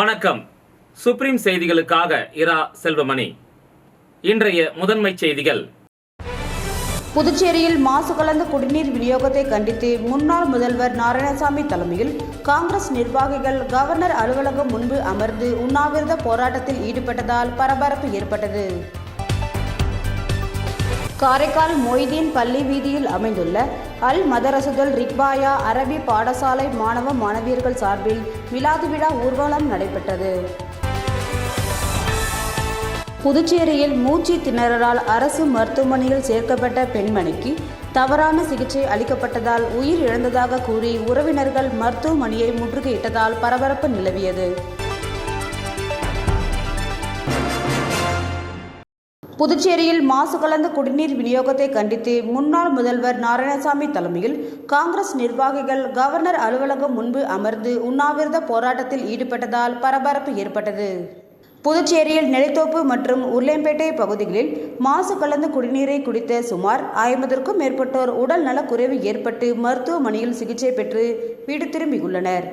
வணக்கம். சுப்ரீம் செய்திகளுக்காக இரா செல்வமணி. இன்றைய முதன்மை செய்திகள். புதுச்சேரியில் மாசு கலந்த குடிநீர் விநியோகத்தை கண்டித்து முன்னாள் முதல்வர் நாராயணசாமி தலைமையில் காங்கிரஸ் நிர்வாகிகள் கவர்னர் அலுவலகம் முன்பு அமர்ந்து உண்ணாவிரத போராட்டத்தில் ஈடுபட்டதால் பரபரப்பு ஏற்பட்டது. காரைக்கால் மொய்தீன் பள்ளி வீதியில் அமைந்துள்ள அல் மதரசுதல் ரிக்பாயா அரபி பாடசாலை மாணவ மாணவியர்கள் சார்பில் மிலாது விழா ஊர்வலம் நடைபெற்றது. புதுச்சேரியில் மூச்சு திணறலால் அரசு மருத்துவமனையில் சேர்க்கப்பட்ட பெண்மணிக்கு தவறான சிகிச்சை அளிக்கப்பட்டதால் உயிர் இழந்ததாக கூறி உறவினர்கள் மருத்துவமனையை முற்றுகையிட்டதால் பரபரப்பு நிலவியது. புதுச்சேரியில் மாசு கலந்த குடிநீர் விநியோகத்தை கண்டித்து முன்னாள் முதல்வர் நாராயணசாமி தலைமையில் காங்கிரஸ் நிர்வாகிகள் கவர்னர் அலுவலகம் முன்பு அமர்ந்து உண்ணாவிரத போராட்டத்தில் ஈடுபட்டதால் பரபரப்பு ஏற்பட்டது. புதுச்சேரியில் நெல்லித்தோப்பு மற்றும் உருளையம்பேட்டை பகுதிகளில் மாசு கலந்த குடிநீரை குடித்த சுமார் 50க்கும் மேற்பட்டோர் உடல் நலக்குறைவு ஏற்பட்டு மருத்துவமனையில் சிகிச்சை பெற்று வீடு திரும்பியுள்ளனர்.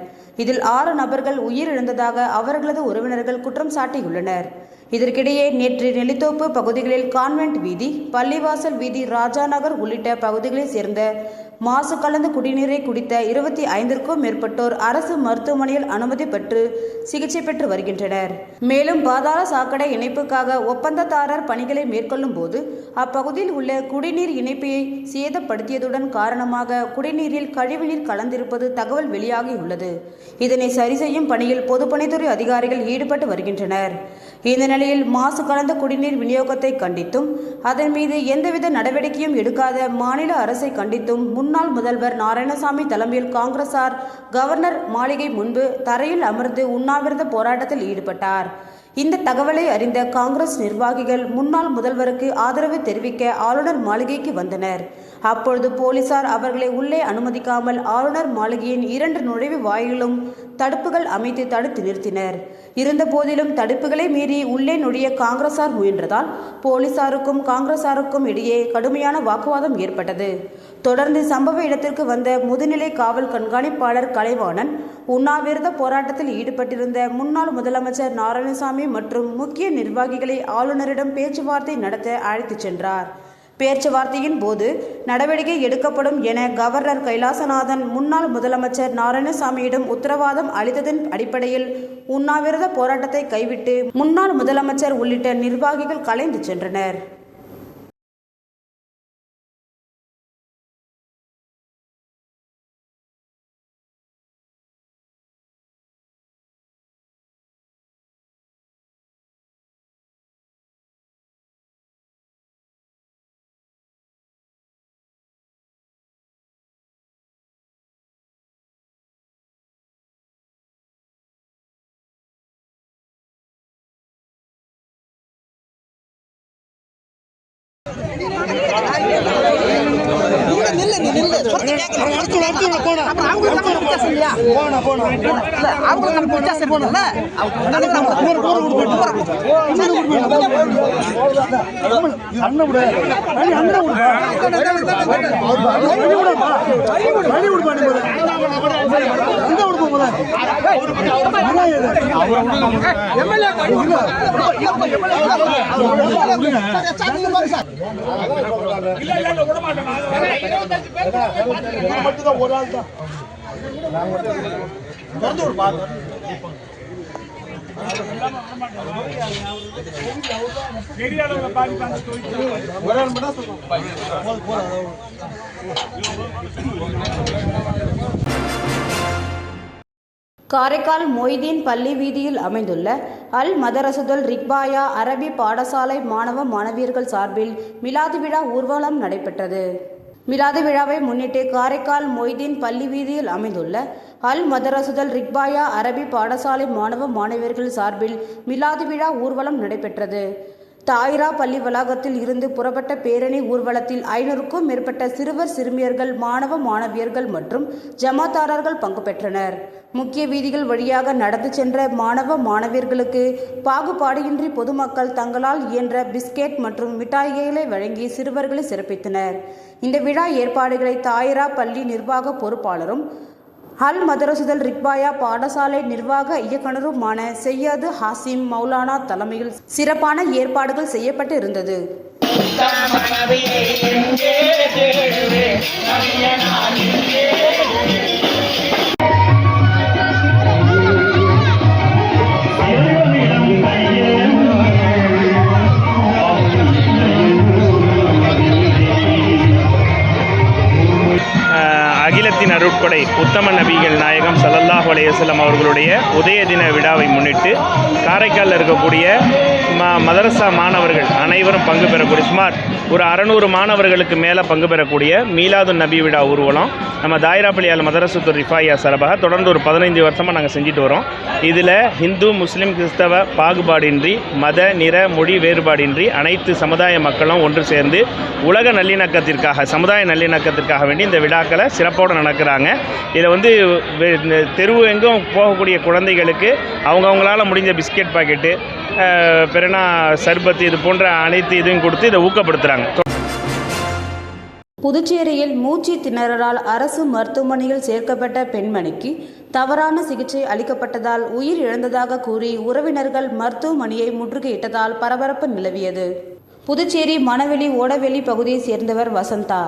இதில் 6 நபர்கள் உயிரிழந்ததாக அவர்களது உறவினர்கள் குற்றம் சாட்டியுள்ளனர். இதற்கிடையே நேற்று நெல்லித்தோப்பு பகுதிகளில் கான்வென்ட் வீதி, பள்ளிவாசல் வீதி, ராஜா நகர் உள்ளிட்ட பகுதிகளைச் சேர்ந்த மாசு கலந்த குடிநீரை குடித்த 25க்கும் மேற்பட்டோர் அரசு மருத்துவமனையில் அனுமதி பெற்று சிகிச்சை பெற்று வருகின்றனர். மேலும் பாதாள சாக்கடை இணைப்புக்காக ஒப்பந்ததாரர் பணிகளை மேற்கொள்ளும் போது அப்பகுதியில் உள்ள குடிநீர் இணைப்பை சேதப்படுத்தியதுடன் காரணமாக குடிநீரில் கழிவுநீர் கலந்திருப்பது தகவல் வெளியாகியுள்ளது. இதனை சரி செய்யும் பணியில் பொதுப்பணித்துறை அதிகாரிகள் ஈடுபட்டு வருகின்றனர். இந்த நிலையில் மாசு கலந்த குடிநீர் விநியோகத்தை கண்டித்தும் அதன் மீது எந்தவித நடவடிக்கையும் எடுக்காத மாநில அரசை கண்டித்தும் முன்னாள் முதல்வர் நாராயணசாமி தலைமையில் காங்கிரசார் கவர்னர் மாளிகை முன்பு தரையில் அமர்ந்து உண்ணாவிரத போராட்டத்தில் ஈடுபட்டார். இந்த தகவலை அறிந்த காங்கிரஸ் நிர்வாகிகள் முன்னாள் முதல்வருக்கு ஆதரவு தெரிவிக்க ஆளுநர் மாளிகைக்கு வந்தனர். அப்பொழுது போலீசார் அவர்களை உள்ளே அனுமதிக்காமல் ஆளுநர் மாளிகையின் 2 நுழைவு வாயிலும் தடுப்புகள் அமைத்து தடுத்து நிறுத்தினர். இருந்த போதிலும் தடுப்புகளை மீறி உள்ளே நுழைய காங்கிரசார் முயன்றதால் போலீசாருக்கும் காங்கிரசாருக்கும் இடையே கடுமையான வாக்குவாதம் ஏற்பட்டது. தொடர்ந்து சம்பவ இடத்திற்கு வந்த முதுநிலை காவல் கண்காணிப்பாளர் கலைவாணன் உண்ணாவிரத போராட்டத்தில் ஈடுபட்டிருந்த முன்னாள் முதலமைச்சர் நாராயணசாமி மற்றும் முக்கிய நிர்வாகிகளை ஆளுநரிடம் பேச்சுவார்த்தை நடத்த அழைத்துச் சென்றார். பேச்சுவார்த்தையின் போது நடவடிக்கை எடுக்கப்படும் என கவர்னர் கைலாசநாதன் முன்னாள் முதலமைச்சர் நாராயணசாமியிடம் உத்தரவாதம் அளித்ததன் அடிப்படையில் உண்ணாவிரத போராட்டத்தை கைவிட்டு முன்னாள் முதலமைச்சர் உள்ளிட்ட நிர்வாகிகள் கலைந்து சென்றனர். ஒரு ஆள் தான் காரைக்கால் மொய்தீன் பள்ளி வீதியில் அமைந்துள்ள அல் மதரசுதல் ரிக்பாயா அரபி பாடசாலை மாணவ மாணவியர்கள் சார்பில் மிலாது விழா ஊர்வலம் நடைபெற்றது. மிலாது விழாவை முன்னிட்டு காரைக்கால் மொய்தீன் பள்ளி வீதியில் அமைந்துள்ள அல் மதரசுதல் ரிக்பாயா அரபி பாடசாலை மாணவ மாணவியர்கள் சார்பில் மிலாது விழா ஊர்வலம் நடைபெற்றது. தாயிரா பள்ளி வளாகத்தில் இருந்து புறப்பட்ட பேரணி ஊர்வலத்தில் 500க்கும் மேற்பட்ட சிறுவர் சிறுமியர்கள் மாணவ மாணவியர்கள் மற்றும் ஜமாத்தாரர்கள் பங்கு பெற்றனர். முக்கிய வீதிகள் வழியாக நடந்து சென்ற மாணவ மாணவியர்களுக்கு பாகுபாடின்றி பொதுமக்கள் தங்களால் இயன்ற பிஸ்கெட் மற்றும் மிட்டாய்களை வழங்கி சிறுவர்களை சிறப்பித்தனர். இந்த விழா ஏற்பாடுகளை தாயிரா பள்ளி நிர்வாக பொறுப்பாளரும் அல் மதரசுதல் ரிக்பாயா பாடசாலை நிர்வாக இயக்குனருமான செய்யது ஹாசிம் மௌலானா தலைமையில் சிறப்பான ஏற்பாடுகள் செய்யப்பட்டு இருந்தது. அகிலத்தின் அருட்கொடை உத்தம நபிகள் நாயகம் ஸல்லல்லாஹு அலைஹி வஸல்லம் அவர்களுடைய உதய தின விழாவை முன்னிட்டு காரைக்காலில் இருக்கக்கூடிய மதரசா மாணவர்கள் அனைவரும் பங்கு பெறக்கூடிய சுமார் ஒரு 600 மாணவர்களுக்கு மேலே பங்கு பெறக்கூடிய மீலாதுன் நபி விழா ஊர்வலம் நம்ம தாயிராப்பள்ளி அல் மதரசத்துர் ரிஃபாயா சார்பாக தொடர்ந்து ஒரு 15 வருஷமாக நாங்கள் செஞ்சுட்டு வரோம். இதில் ஹிந்து முஸ்லீம் கிறிஸ்தவ பாகுபாடின்றி மத நிற மொழி வேறுபாடின்றி அனைத்து சமுதாய மக்களும் ஒன்று சேர்ந்து உலக நல்லிணக்கத்திற்காக சமுதாய நல்லிணக்கத்திற்காக வேண்டி இந்த விழாக்களை சிறப்போடு நடக்கிறாங்க. இதில் வந்து தெருவு எங்கும் போகக்கூடிய குழந்தைகளுக்கு அவங்கவுங்களால முடிஞ்ச பிஸ்கெட் பாக்கெட்டு பிறனா சர்பத்து இது போன்ற அனைத்து இதையும் கொடுத்து இதை ஊக்கப்படுத்துகிறாங்க. புதுச்சேரியில் மூச்சு திணறலால் அரசு மருத்துவமனையில் சேர்க்கப்பட்ட பெண்மணிக்கு தவறான சிகிச்சை அளிக்கப்பட்டதால் உயிர் இழந்ததாக கூறி உறவினர்கள் மருத்துவமனையை முற்றுகையிட்டதால் பரபரப்பு நிலவியது. புதுச்சேரி மணவெளி ஓடவெளி பகுதியைச் சேர்ந்தவர் வசந்தா.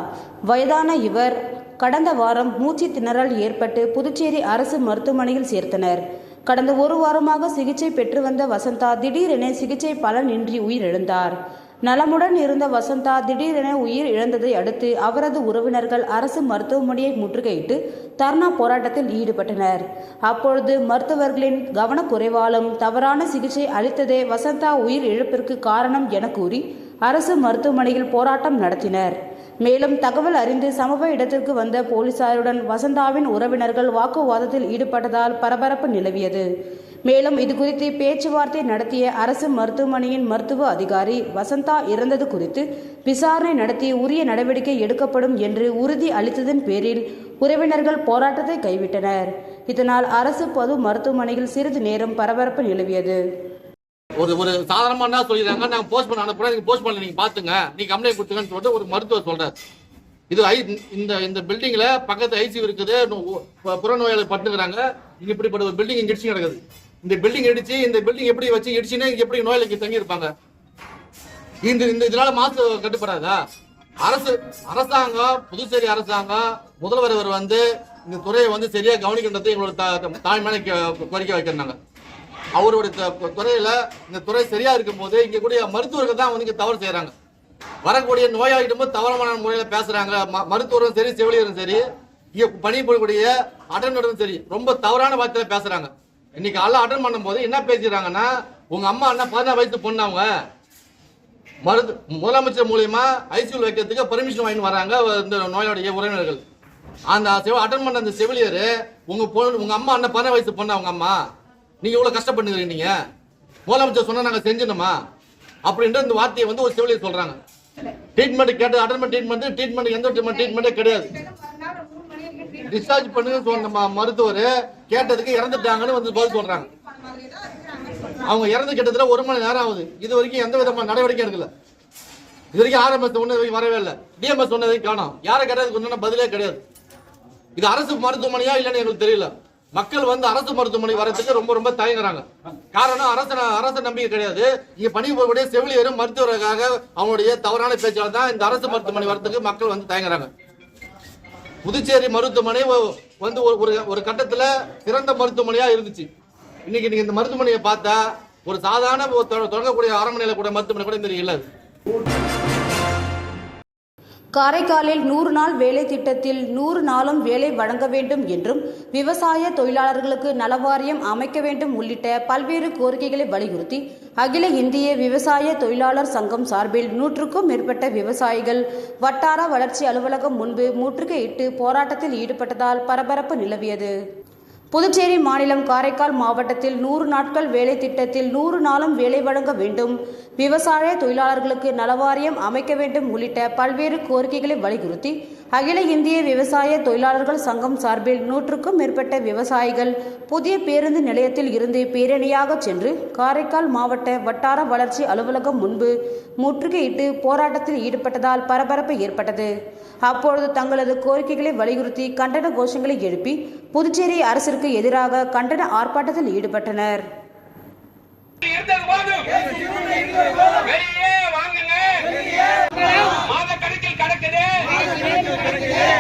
வயதான இவர் கடந்த வாரம் மூச்சு திணறல் ஏற்பட்டு புதுச்சேரி அரசு மருத்துவமனையில் சேர்த்தனர். கடந்த ஒரு வாரமாக சிகிச்சை பெற்று வந்த வசந்தா திடீரென சிகிச்சை பலனின்றி உயிரிழந்தார். நலமுடன் இருந்த வசந்தா திடீரென உயிர் இழந்ததை அடுத்து அவரது உறவினர்கள் அரசு மருத்துவமனையை முற்றுகையிட்டு தர்ணா போராட்டத்தில் ஈடுபட்டனர். அப்பொழுது மருத்துவர்களின் கவனக்குறைவாலும் தவறான சிகிச்சை அளித்ததே வசந்தா உயிர் இழப்பிற்கு காரணம் என கூறி அரசு மருத்துவமனையில் போராட்டம் நடத்தினர். மேலும் தகவல் அறிந்து சம்பவ இடத்திற்கு வந்த போலீசாருடன் வசந்தாவின் உறவினர்கள் வாக்குவாதத்தில் ஈடுபட்டதால் பரபரப்பு நிலவியது. மேலும் இதுகுறித்து பேச்சுவார்த்தை நடத்திய அரசு மருத்துவமனையின் மருத்துவ அதிகாரி வசந்தா இறந்தது குறித்து விசாரணை நடத்தி உரிய நடவடிக்கை எடுக்கப்படும் என்று உறுதி அளித்ததன் பேரில் உறவினர்கள் போராட்டத்தை கைவிட்டனர். இதனால் அரசு பொது மருத்துவமனையில் சிறிது நேரம் பரபரப்பு நிலவியது. ஒரு சாதாரணமா என்ன சொல்லிடுறாங்க, நாங்க போஸ்ட் பண்ண அனுப்புறோம், நீங்க போஸ்ட் பண்ணல, நீங்க பாத்துங்க, நீங்க கம்ப்ளைண்ட் கொடுத்துங்கன்னு சொல்லிட்டு ஒரு மருத்துவர் சொல்றாரு. இது இந்த பில்டிங்ல பக்கத்து ஐசியூ இருக்குது, புறநோயாளர் பட்டுக்கிறாங்க. இங்க இப்படிப்பட்ட ஒரு பில்டிங் இங்க இடிச்சு கிடக்குது. இந்த பில்டிங் இடிச்சு இந்த பில்டிங் எப்படி வச்சு இடிச்சுன்னா எப்படி நோயாளிக்கு தங்கி இருப்பாங்க? இதனால மாசு கட்டுப்படாதா? அரசாங்கம் புதுச்சேரி அரசாங்கம் முதல்வர் வந்து இந்த துறையை வந்து சரியா கவனிக்கின்றது எங்களோட தாழ்மையான கோரிக்கை வைக்கிறாங்க. அவருடைய துறையில இந்த துறை சரியா இருக்கும் போது இங்க கூடிய மருத்துவர்கள் தான் வந்து இங்க தவறு செய்யறாங்க. வரக்கூடிய நோயாளியிடமும் தவறான முறையில பேசுறாங்க. மருத்துவரும் சரி, செவிலியரும் சரி, இங்க பணிபுரியக்கூடிய அட்டெண்டரும் சரி, ரொம்ப தவறான வார்த்தையில பேசுறாங்க. இன்னைக்கு எல்லாம் அட்டன் பண்ணும் போது என்ன பேசுறாங்கன்னா, உங்க அம்மா என்ன 16 வயசு பொண்ணு, அவங்க முதலமைச்சர் மூலியமா ஐசியூ வைக்கிறதுக்கு பர்மிஷன் வாங்கி வராங்க இந்த நோயாளிய உறவினர்கள். அந்த அட்டன் பண்ண அந்த செவிலியர், உங்க அம்மா என்ன 16 வயசு பொண்ணு, அவங்க அம்மா, நீங்க இவ்வளவு கஷ்டப்படுறீங்க, நீங்க முதலமைச்சர் சொன்னா நாங்க செஞ்சணுமா அப்படின்ற இந்த வார்த்தையை வந்து ஒரு செவிலியர் சொல்றாங்க. ட்ரீட்மெண்ட் கேட்டு அட்டன் ட்ரீட்மெண்ட் எந்த ட்ரீட்மெண்ட்டே கிடையாது. டிஸ்சார்ஜ் பண்ணுங்க சொன்ன மருத்துவர் கேட்டதுக்கு இறந்துட்டாங்கன்னு வந்து பதில் சொல்றாங்க. அவங்க இறந்து கிட்டத்தட்ட 1 மணி நேரம் ஆகுது. இது வரைக்கும் எந்த விதமான நடவடிக்கை எடுக்கல. இது வரைக்கும் RMS ஒண்ணு வரவே இல்லை, DMS ஒன்னதையும் காணோம். யாரை கேட்டதுக்கு ஒன்றும் பதிலே கிடையாது. இது அரசு மருத்துவமனையா இல்லைன்னு எங்களுக்கு தெரியல. மக்கள் வந்து அரசு மருத்துவமனை வரதுக்கு ரொம்ப தயங்குறாங்க. காரணம் அரசு நம்பிக்கை கிடையாது. இங்க பணிபுரியக்கூடிய செவிலியரும் மருத்துவருக்காக அவங்களுடைய தவறான பேச்சால் தான் இந்த அரசு மருத்துவமனை வரதுக்கு மக்கள் வந்து தயங்குறாங்க. புதுச்சேரி மருத்துவமனை வந்து ஒரு கட்டத்துல சிறந்த மருத்துவமனையா இருந்துச்சு. இன்னைக்கு நீங்க இந்த மருத்துவமனையை பார்த்தா ஒரு சாதாரண தொடங்கக்கூடிய அரண்மனையில கூட மருத்துவமனை கூட தெரியல. காரைக்காலில் 100 நாள் வேலை திட்டத்தில் 100 நாளும் வேலை வழங்க வேண்டும் என்றும் விவசாய தொழிலாளர்களுக்கு நலவாரியம் அமைக்க வேண்டும் உள்ளிட்ட பல்வேறு கோரிக்கைகளை வலியுறுத்தி அகில இந்திய விவசாய தொழிலாளர் சங்கம் சார்பில் 100க்கும் மேற்பட்ட விவசாயிகள் வட்டார வளர்ச்சி அலுவலகம் முன்பு முற்றுகையிட்டு போராட்டத்தில் ஈடுபட்டதால் பரபரப்பு நிலவியது. புதுச்சேரி மாநிலம் காரைக்கால் மாவட்டத்தில் 100 நாட்கள் வேலை திட்டத்தில் 100 நாளும் வேலை வழங்க வேண்டும், விவசாய தொழிலாளர்களுக்கு நலவாரியம் அமைக்க வேண்டும் உள்ளிட்ட பல்வேறு கோரிக்கைகளை வலியுறுத்தி அகில இந்திய விவசாய தொழிலாளர்கள் சங்கம் சார்பில் 100க்கும் மேற்பட்ட விவசாயிகள் புதிய பேருந்து நிலையத்தில் இருந்து பேரணியாக சென்று காரைக்கால் மாவட்ட வட்டார வளர்ச்சி அலுவலகம் முன்பு முற்றுகையிட்டு போராட்டத்தில் ஈடுபட்டதால் பரபரப்பு ஏற்பட்டது. அப்பொழுது தங்களது கோரிக்கைகளை வலியுறுத்தி கண்டன கோஷங்களை எழுப்பி புதுச்சேரி அரசிற்கு எதிராக கண்டன ஆர்ப்பாட்டத்தில் ஈடுபட்டனர்.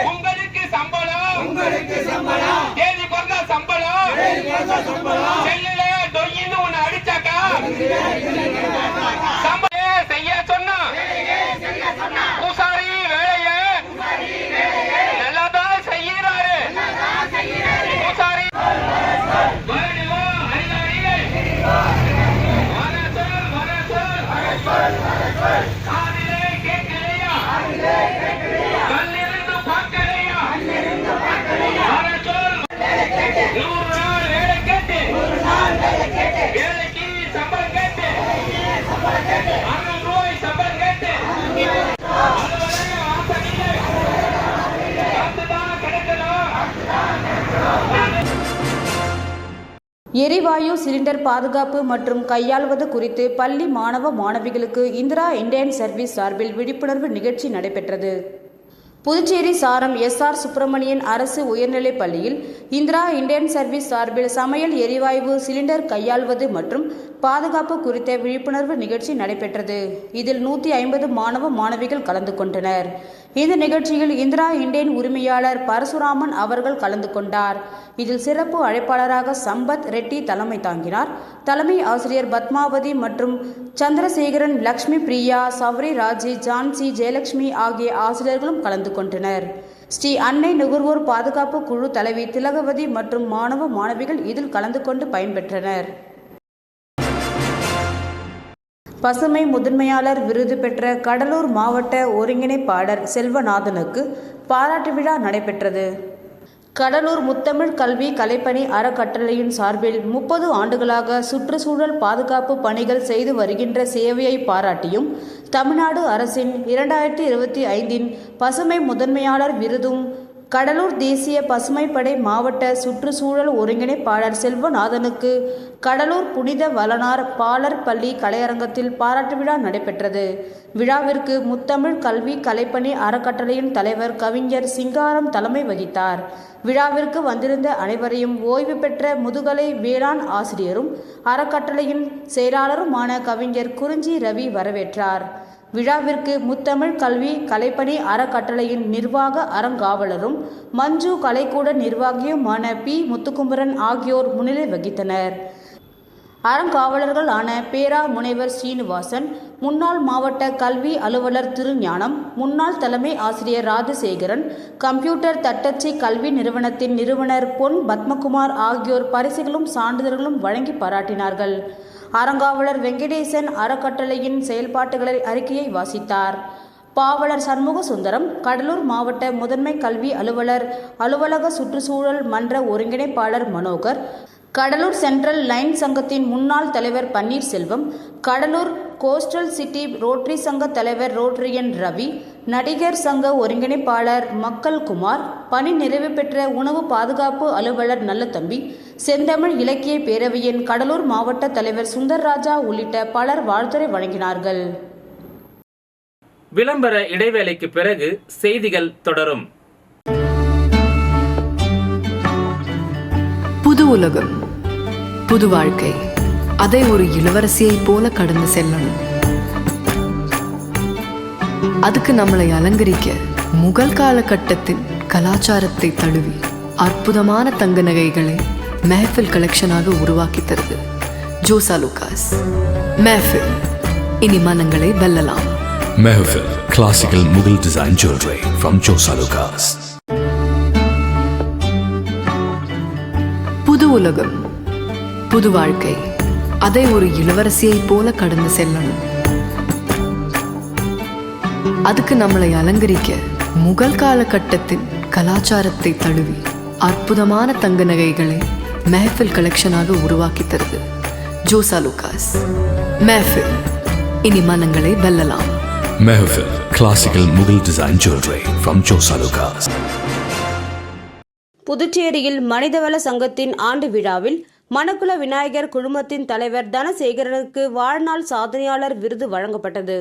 உங்களுக்கு சம்பளம் தேதி பிறந்த சம்பளம் செல்லுல டொய்யின்னு ஒண்ணு அடிச்சாக்கா சம்பளம் செய்ய சொன்னா பூசாரி வேலைய நல்லாதான் செய்யறாரு. பூசாரி எரிவாயு சிலிண்டர் பாதுகாப்பு மற்றும் கையாள்வது குறித்து பள்ளி மாணவ மாணவிகளுக்கு இந்திரா இந்தியன் சர்வீஸ் சார்பில் விழிப்புணர்வு நிகழ்ச்சி நடைபெற்றது. புதுச்சேரி சாரம் எஸ்.ஆர். சுப்பிரமணியன் அரசு உயர்நிலைப் பள்ளியில் இந்திரா இந்தியன் சர்வீஸ் சார்பில் சமையல் எரிவாயு சிலிண்டர் கையாள்வது மற்றும் பாதுகாப்பு குறித்த விழிப்புணர்வு நிகழ்ச்சி நடைபெற்றது. இதில் 150 மாணவ மாணவிகள் கலந்து கொண்டனர். இந்த நிகழ்ச்சியில் இந்திரா இந்தியன் உரிமையாளர் பரசுராமன் அவர்கள் கலந்து கொண்டார். இதில் சிறப்பு அழைப்பாளராக சம்பத் ரெட்டி தலைமை தாங்கினார். தலைமை ஆசிரியர் பத்மாவதி மற்றும் சந்திரசேகரன், லக்ஷ்மி பிரியா, சௌரி ராஜி, ஜான்சி, ஜெயலட்சுமி ஆகிய ஆசிரியர்களும் கலந்து கொண்டனர். ஸ்ரீ அன்னை நுகர்வோர் பாதுகாப்பு குழு தலைவி திலகவதி மற்றும் மாணவ மாணவிகள் இதில் கலந்து கொண்டு பயன்பெற்றனர். பசுமை முதன்மையாளர் விருது பெற்ற கடலூர் மாவட்ட ஒருங்கிணைப்பாளர் செல்வநாதனுக்கு பாராட்டு விழா நடைபெற்றது. கடலூர் முத்தமிழ் கல்வி கலைப்பணி அறக்கட்டளையின் சார்பில் 30 ஆண்டுகளாக சுற்றுச்சூழல் பாதுகாப்பு பணிகள் செய்து வருகின்ற சேவையை பாராட்டியும் தமிழ்நாடு அரசின் 2025 பசுமை முதன்மையாளர் விருதும் கடலூர் தேசிய பசுமைப்படை மாவட்ட சுற்றுச்சூழல் ஒருங்கிணைப்பாளர் செல்வநாதனுக்கு கடலூர் புனித வளனார் பாலர் பள்ளி கலையரங்கத்தில் பாராட்டு விழா நடைபெற்றது. விழாவிற்கு முத்தமிழ் கல்வி கலைப்பணி அறக்கட்டளையின் தலைவர் கவிஞர் சிங்காரம் தலைமை வகித்தார். விழாவிற்கு வந்திருந்த அனைவரையும் ஓய்வு பெற்ற முதுகலை வேளாண் ஆசிரியரும் அறக்கட்டளையின் செயலாளருமான கவிஞர் குறிஞ்சி ரவி வரவேற்றார். விழாவிற்கு முத்தமிழ் கல்வி கலைப்பணி அறக்கட்டளையின் நிர்வாக அறங்காவலரும் மஞ்சு கலைக்கூட நிர்வாகியுமான பி. முத்துக்குமரன் ஆகியோர் முன்னிலை வகித்தனர். அறங்காவலர்களான பேரா முனைவர் ஸ்ரீனிவாசன், முன்னாள் மாவட்ட கல்வி அலுவலர் திருஞானம், முன்னாள் தலைமை ஆசிரியர் ராஜசேகரன், கம்ப்யூட்டர் தட்டச்சு கல்வி நிறுவனத்தின் நிறுவனர் பொன் பத்மகுமார் ஆகியோர் பரிசுகளும் சான்றிதழ்களும் வழங்கி பாராட்டினார்கள். அறங்காவலர் வெங்கடேசன் அறக்கட்டளையின் செயல்பாட்டுகளை அறிக்கையை வாசித்தார். பாவலர் சண்முக சுந்தரம், கடலூர் மாவட்ட முதன்மை கல்வி அலுவலர் அலுவலக சுற்றுச்சூழல் மன்ற ஒருங்கிணைப்பாளர் மனோகர், கடலூர் சென்ட்ரல் லைன் சங்கத்தின் முன்னாள் தலைவர் Panneerselvam, Cuddalore coastal city rotary சங்க தலைவர் ரோட்டரியன் ரவி, நடிகர் சங்க ஒருங்கிணைப்பாளர் மக்கள் குமார், பணி நிறைவு பெற்ற உணவு பாதுகாப்பு அலுவலர் நல்லதம்பி, செந்தமிழ் இலக்கிய பேரவையின் கடலூர் மாவட்ட தலைவர் சுந்தர்ராஜா உள்ளிட்ட பலர் வாழ்த்துரை வழங்கினார்கள். விளம்பர இடைவேளைக்கு பிறகு செய்திகள் தொடரும். புது உலகம், புது வாழ்க்கை, அதை ஒரு இளவரசியைப் போல கடந்து செல்லணும். அதுக்கு நம்மளை அலங்கரிக்க முகல் காலகட்டத்தின் கலாச்சாரத்தை தழுவி அற்புதமான தங்க நகைகளை மெஹஃபில் கலெக்ஷனாக உருவாக்கி தருது ஜோசா லூகாஸ். மெஹஃபில், இனி மனங்களை வெல்லலாம். மெஹஃபில் classical Mughal design jewelry from Josa Lucas. புது உலகம், புது வாழ்க்கை, அதை ஒரு இளவரசியைப் போல கடந்து செல்லணும். அதுக்கு நம்மளை அலங்கரிக்க முகல் காலகட்டத்தின் கலாச்சாரத்தை தழுவி அற்புதமான தங்க நகைகளை மெஹஃபில் கலெக்ஷனாக உருவாக்கி தருது ஜோசா லூகாஸ். மெஹஃபில், இனி மனங்களை வெல்லலாம். Mehfil Classical Mughal Design Jewelry from Chosalukas. புதுச்சேரியில் மனிதவள சங்கத்தின் ஆண்டு விழாவில் மணக்குள விநாயகர் குழுமத்தின் தலைவர் தனசேகரனுக்கு வாழ்நாள் சாதனையாளர் விருது வழங்கப்பட்டது.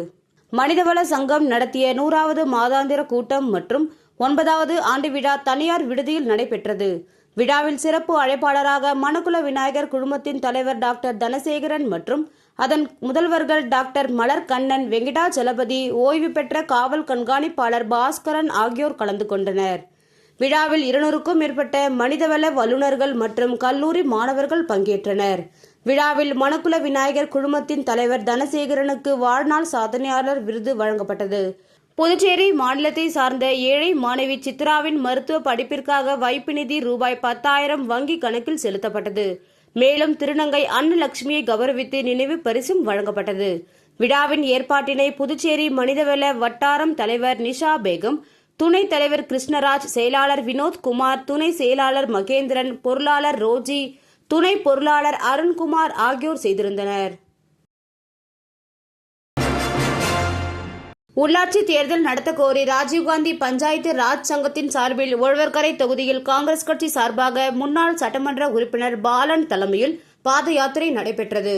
மனிதவள சங்கம் நடத்திய 100வது மாதாந்திர கூட்டம் மற்றும் 9வது ஆண்டு விழா தனியார் விடுதியில் நடைபெற்றது. விழாவில் சிறப்பு அழைப்பாளராக மணக்குள விநாயகர் குழுமத்தின் தலைவர் டாக்டர் தனசேகரன் மற்றும் அதன் முதல்வர்கள் டாக்டர் மலர்கண்ணன், வெங்கடாச்சலபதி, ஓய்வு பெற்ற காவல் கண்காணிப்பாளர் பாஸ்கரன் ஆகியோர் கலந்து கொண்டனர். விழாவில் 200க்கும் மேற்பட்ட மனிதவள வல்லுநர்கள் மற்றும் கல்லூரி மாணவர்கள் பங்கேற்றனர். விழாவில் மணக்குள விநாயகர் குழுமத்தின் தலைவர் தனசேகரனுக்கு வாழ்நாள் சாதனையாளர் விருது வழங்கப்பட்டது. புதுச்சேரி மாநிலத்தை சார்ந்த ஏழை மாணவி சித்ராவின் மருத்துவ படிப்பிற்காக வைப்பு நிதி ரூபாய் 10,000 வங்கி கணக்கில் செலுத்தப்பட்டது. மேலும் திருநங்கை அன்னலட்சுமியை கௌரவித்து நினைவு பரிசும் வழங்கப்பட்டது. விழாவின் ஏற்பாட்டினை புதுச்சேரி மனிதவள வட்டாரம் தலைவர் நிஷா பேகம், துணைத் தலைவர் கிருஷ்ணராஜ், செயலாளர் வினோத்குமார், துணை செயலாளர் மகேந்திரன், பொருளாளர் ரோஜி, துணை பொருளாளர் அருண்குமார் ஆகியோர் செய்திருந்தனர். உள்ளாட்சி தேர்தல் நடத்த கோரி ராஜீவ்காந்தி பஞ்சாயத்து ராஜ் சங்கத்தின் சார்பில் உழவர்கரை தொகுதியில் காங்கிரஸ் கட்சி சார்பாக முன்னாள் சட்டமன்ற உறுப்பினர் பாலன் தலைமையில் பாத யாத்திரை நடைபெற்றது.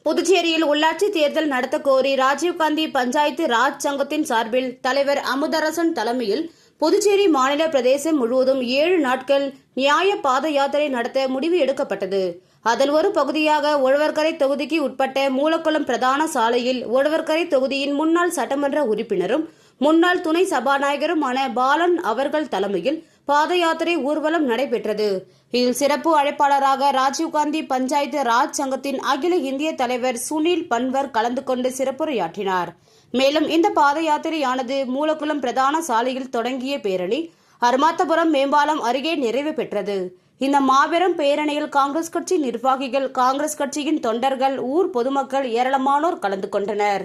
புதுச்சேரியில் உள்ளாட்சி தேர்தல் நடத்த கோரி ராஜீவ்காந்தி பஞ்சாயத்து ராஜ் சங்கத்தின் சார்பில் தலைவர் அமுதரசன் தலைமையில் புதுச்சேரி மாநில பிரதேசம் முழுவதும் 7 நாட்கள் நியாய பாத யாத்திரை நடத்த முடிவு எடுக்கப்பட்டது. அதன் ஒரு பகுதியாக உழவர்கரை தொகுதிக்கு உட்பட்ட மூலக்குளம் பிரதான சாலையில் உழவர்கரை தொகுதியின் முன்னாள் சட்டமன்ற உறுப்பினரும் முன்னாள் துணை சபாநாயகருமான பாலன் அவர்கள் தலைமையில் பாத யாத்திரை ஊர்வலம் நடைபெற்றது. இதில் சிறப்பு அழைப்பாளராக ராஜீவ்காந்தி பஞ்சாயத்து ராஜ் சங்கத்தின் அகில இந்திய தலைவர் சுனில் பன்வர் கலந்து கொண்டு சிறப்புரையாற்றினார். மேலும் இந்த பாத யாத்திரையானது மூலக்குளம் பிரதான சாலையில் தொடங்கிய பேரணி அருமாத்தபுரம் மேம்பாலம் அருகே நிறைவு பெற்றது. இந்த மாபெரும் பேரணியில் காங்கிரஸ் கட்சி நிர்வாகிகள், காங்கிரஸ் கட்சியின் தொண்டர்கள், ஊர் பொதுமக்கள் ஏராளமானோர் கலந்து கொண்டனர்.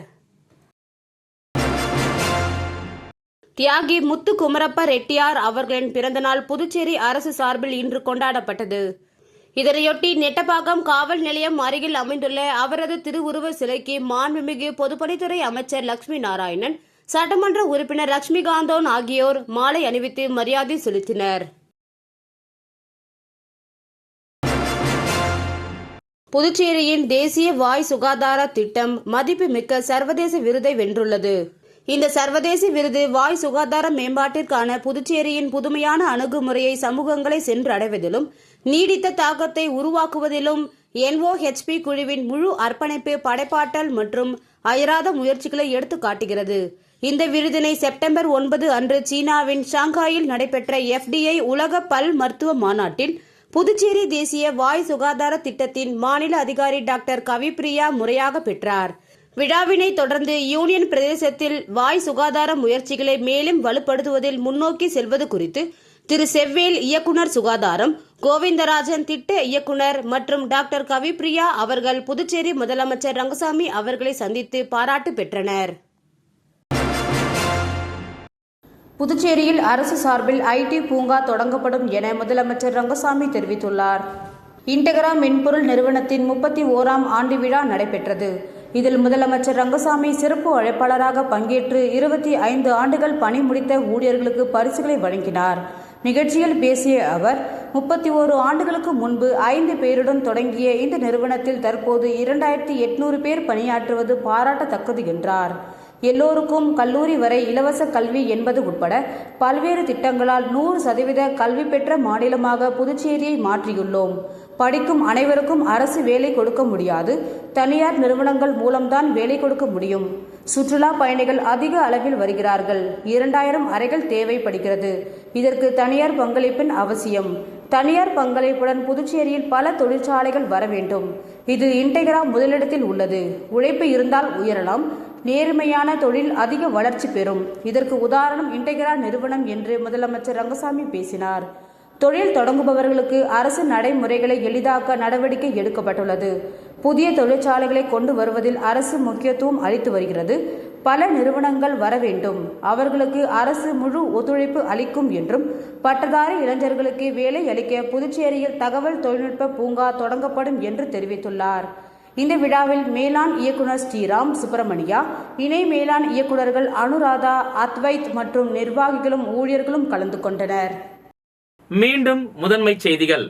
தியாகி முத்து குமரப்ப ரெட்டியார் அவர்களின் பிறந்தநாள் புதுச்சேரி அரசு சார்பில் இன்று கொண்டாடப்பட்டது. இதனையொட்டி நெட்டப்பாக்கம் காவல் நிலையம் அருகில் அமைந்துள்ள அவரது திருவுருவ சிலைக்கு மாண்புமிகு பொதுப்பணித்துறை அமைச்சர் லட்சுமி நாராயணன், சட்டமன்ற உறுப்பினர் லட்சுமிகாந்தோன் ஆகியோர் மாலை அணிவித்து மரியாதை செலுத்தினர். புதுச்சேரியின் தேசிய வாய் சுகாதார திட்டம் மதிப்புமிக்க சர்வதேச விருதை வென்றுள்ளது. இந்த சர்வதேச விருது வாய் சுகாதார மேம்பாட்டிற்கான புதுச்சேரியின் புதுமையான அணுகுமுறையை சமூகங்களை சென்றடைவதிலும் நீடித்த தாக்கத்தை உருவாக்குவதிலும் NOHP குழுவின் முழு அர்ப்பணிப்பு, படைப்பாற்றல் மற்றும் அயராத முயற்சிகளை எடுத்து காட்டுகிறது. இந்த விருதினை செப்டம்பர் 9 அன்று சீனாவின் ஷாங்காயில் நடைபெற்ற FDA உலக பல் மருத்துவ மாநாட்டில் புதுச்சேரி தேசிய வாய் சுகாதார திட்டத்தின் மாநில அதிகாரி டாக்டர் கவிப்பிரியா முறையாக பெற்றார். விழாவினை தொடர்ந்து யூனியன் பிரதேசத்தில் வாய் சுகாதார முயற்சிகளை மேலும் வலுப்படுத்துவதில் முன்னோக்கி செல்வது குறித்து திரு செவ்வேல் இயக்குனர் சுகாதாரம், கோவிந்தராஜன் திட்ட இயக்குனர் மற்றும் டாக்டர் கவிப்பிரியா அவர்கள் புதுச்சேரி முதலமைச்சர் ரங்கசாமி அவர்களை சந்தித்து பாராட்டு பெற்றனர். புதுச்சேரியில் அரசு சார்பில் IT பூங்கா தொடங்கப்படும் என முதலமைச்சர் ரங்கசாமி தெரிவித்துள்ளார். இன்டெகிரா மென்பொருள் நிறுவனத்தின் 31ஆம் ஆண்டு விழா நடைபெற்றது. இதில் முதலமைச்சர் ரங்கசாமி சிறப்பு அழைப்பாளராக பங்கேற்று 25 ஆண்டுகள் பணி முடித்த ஊழியர்களுக்கு பரிசுகளை வழங்கினார். நிகழ்ச்சியில் பேசிய அவர், 31 ஆண்டுகளுக்கு முன்பு 5 பேருடன் தொடங்கிய இந்த நிறுவனத்தில் தற்போது 2800 பேர் பணியாற்றுவது பாராட்டத்தக்கது என்றார். எல்லோருக்கும் கல்லூரி வரை இலவச கல்வி என்பது உட்பட பல்வேறு திட்டங்களால் 100% கல்வி பெற்ற மாநிலமாக புதுச்சேரியை மாற்றியுள்ளோம். படிக்கும் அனைவருக்கும் அரசு வேலை கொடுக்க முடியாது, தனியார் நிறுவனங்கள் மூலம்தான் வேலை கொடுக்க முடியும். சுற்றுலா பயணிகள் அதிக அளவில் வருகிறார்கள். 2000 அறைகள் தேவைப்படுகிறது. இதற்கு தனியார் பங்களிப்பின் அவசியம். தனியார் பங்களிப்புடன் புதுச்சேரியில் பல தொழிற்சாலைகள் வர வேண்டும். இது இன்டெகிரா முதலிடத்தில் உள்ளது. உழைப்பு இருந்தால் உயரலாம். நேர்மையான தொழில் அதிக வளர்ச்சி பெறும். இதற்கு உதாரணம் இன்டெகிரா நிறுவனம் என்று முதலமைச்சர் ரங்கசாமி பேசினார். தொழில் தொடங்குபவர்களுக்கு அரசு நடைமுறைகளை எளிதாக்க நடவடிக்கை எடுக்கப்பட்டுள்ளது. புதிய தொழிற்சாலைகளை கொண்டு வருவதில் அரசு முக்கியத்துவம் அளித்து வருகிறது. பல நிறுவனங்கள் வர வேண்டும். அவர்களுக்கு அரசு முழு ஒத்துழைப்பு அளிக்கும் என்றும், பட்டதாரி இளைஞர்களுக்கு வேலை அளிக்க புதுச்சேரியில் தகவல் தொழில்நுட்ப பூங்கா தொடங்கப்படும் என்று தெரிவித்துள்ளார். இந்த விழாவில் மேலாண் இயக்குனர் ஸ்ரீராம் சுப்பிரமணியா, இணை மேலாண் இயக்குநர்கள் அனுராதா, அத்வைத் மற்றும் நிர்வாகிகளும் ஊழியர்களும் கலந்து கொண்டனர். மீண்டும் முதன்மை செய்திகள்.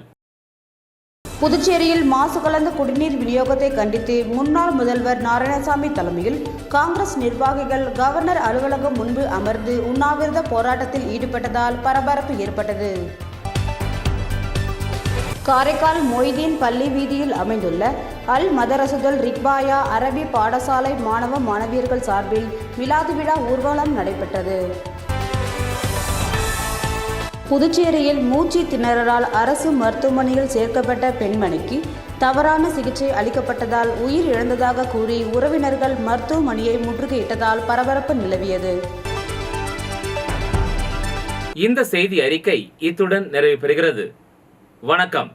புதுச்சேரியில் மாசு கலந்த குடிநீர் விநியோகத்தை கண்டித்து முன்னாள் முதல்வர் நாராயணசாமி தலைமையில் காங்கிரஸ் நிர்வாகிகள் கவர்னர் அலுவலகம் முன்பு அமர்ந்து உண்ணாவிரத போராட்டத்தில் ஈடுபட்டதால் பரபரப்பு ஏற்பட்டது. காரைக்கால் மொய்தீன் பள்ளி வீதியில் அமைந்துள்ள அல் மதரசுதல் ரிக்பாயா அரபி பாடசாலை மாணவ மாணவியர்கள் சார்பில் மிலாது விழா ஊர்வலம் நடைபெற்றது. புதுச்சேரியில் மூச்சு திணறலால் அரசு மருத்துவமனையில் சேர்க்கப்பட்ட பெண்மணிக்கு தவறான சிகிச்சை அளிக்கப்பட்டதால் உயிர் இழந்ததாக கூறி உறவினர்கள் மருத்துவமனையை முற்றுகையிட்டதால் பரபரப்பு நிலவியது. இந்த செய்தி அறிக்கை இத்துடன் நிறைவு பெறுகிறது. வணக்கம்.